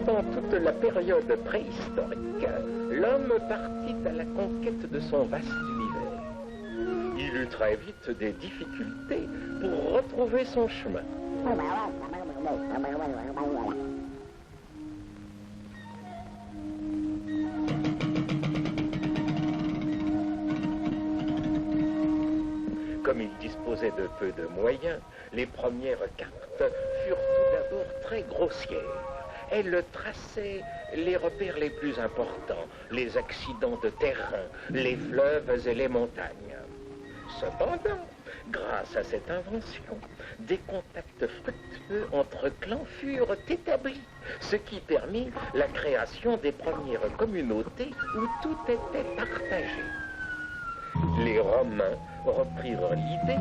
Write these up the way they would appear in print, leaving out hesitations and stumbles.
Pendant toute la période préhistorique, l'homme partit à la conquête de son vaste univers. Il eut très vite des difficultés pour retrouver son chemin. Comme il disposait de peu de moyens, les premières cartes furent tout d'abord très grossières. Elles traçaient les repères les plus importants, les accidents de terrain, les fleuves et les montagnes. Cependant, grâce à cette invention, des contacts fructueux entre clans furent établis, ce qui permit la création des premières communautés où tout était partagé. Les Romains reprirent l'idée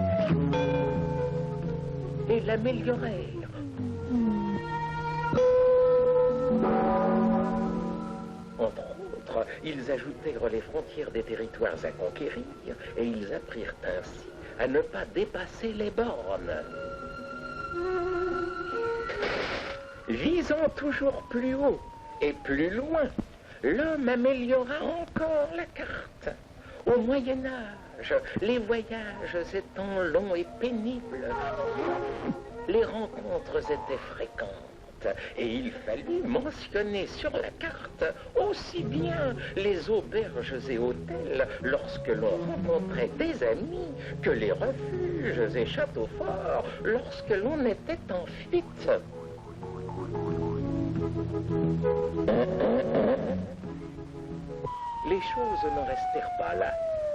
et l'améliorèrent. Entre autres, ils ajoutèrent les frontières des territoires à conquérir et ils apprirent ainsi à ne pas dépasser les bornes. Visant toujours plus haut et plus loin, l'homme améliora encore la carte. Au Moyen-Âge, les voyages étant longs et pénibles, les rencontres étaient fréquentes et il fallut mentionner sur la carte aussi bien les auberges et hôtels lorsque l'on rencontrait des amis que les refuges et châteaux forts lorsque l'on était en fuite. Les choses n'en restèrent pas là.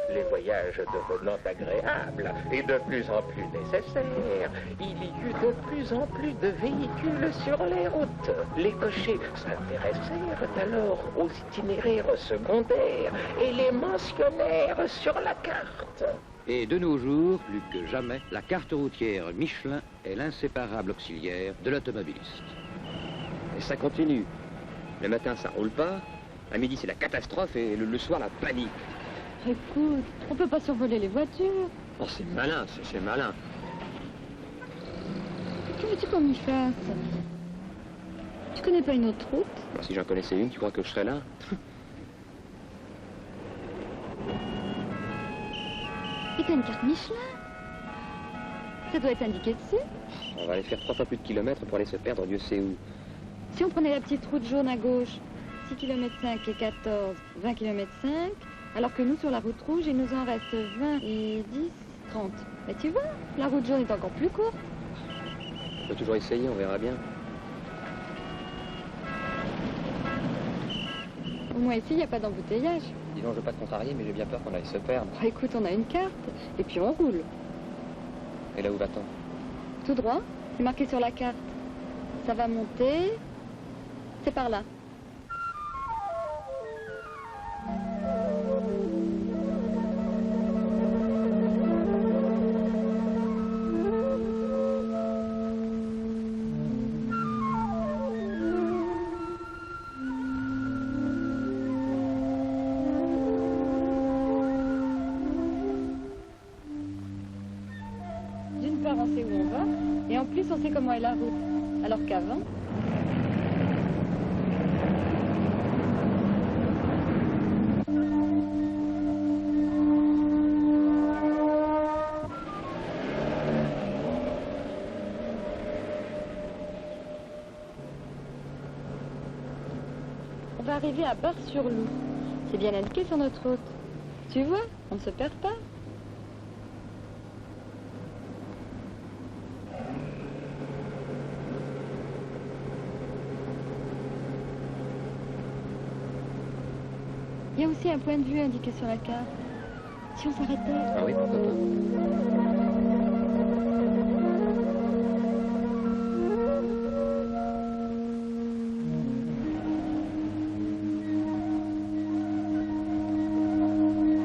Les voyages devenant agréables et de plus en plus nécessaires, il y eut de plus en plus de véhicules sur les routes. Les cochers s'intéressèrent alors aux itinéraires secondaires et les mentionnèrent sur la carte. Et de nos jours, plus que jamais, la carte routière Michelin est l'inséparable auxiliaire de l'automobiliste. Et ça continue. Le matin, ça roule pas. À midi, c'est la catastrophe et le soir, la panique. Écoute, on peut pas survoler les voitures. Oh, c'est malin, c'est malin. Que veux-tu qu'on y fasse? Tu connais pas une autre route? Bah, si j'en connaissais une, tu crois que je serais là? Et t'as une carte Michelin? Ça doit être indiqué dessus. On va aller faire 3 fois plus de kilomètres pour aller se perdre, Dieu sait où. Si on prenait la petite route jaune à gauche, 6 km 5 et 14, 20 km 5, alors que nous, sur la route rouge, il nous en reste 20 et 10, 30. Mais tu vois, la route jaune est encore plus courte. On peut toujours essayer, on verra bien. Au moins ici, il n'y a pas d'embouteillage. Dis donc, je veux pas te contrarier, mais j'ai bien peur qu'on aille se perdre. Ah, écoute, on a une carte, et puis on roule. Et là, où va-t-on? Tout droit, c'est marqué sur la carte. Ça va monter, c'est par là. D'une part, on sait où on va, et en plus, on sait comment est la route. Alors qu'avant... On va arriver à Bar-sur-Loup. C'est bien indiqué sur notre route. Tu vois, on ne se perd pas. Il y a aussi un point de vue indiqué sur la carte. Si on s'arrêtait... Ah oui, pourquoi pas.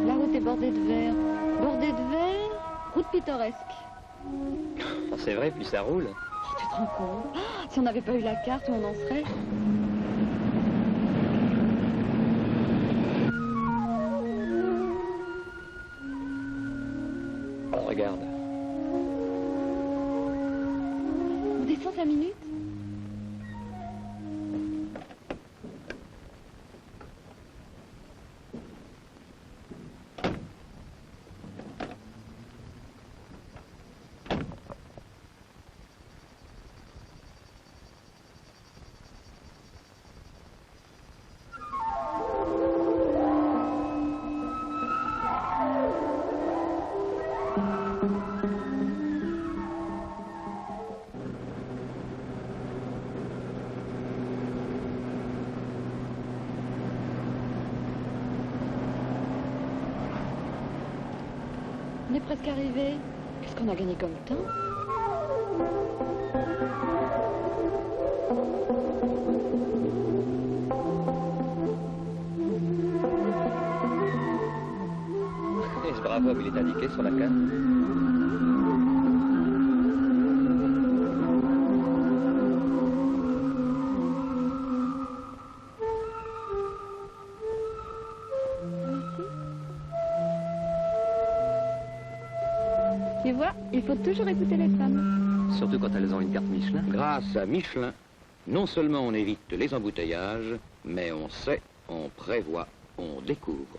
La route est bordée de verre. Bordée de verre, route pittoresque. Oh, c'est vrai, puis ça roule. Oh, tu te rends compte? Ah, si on n'avait pas eu la carte, où on en serait? Regarde. On descend 5 minutes? presque arrivés. Qu'est-ce qu'on a gagné comme temps? Et ce brave homme, il est indiqué sur la carte. Tu vois, il faut toujours écouter les femmes. Surtout quand elles ont une carte Michelin. Grâce à Michelin, non seulement on évite les embouteillages, mais on sait, on prévoit, on découvre.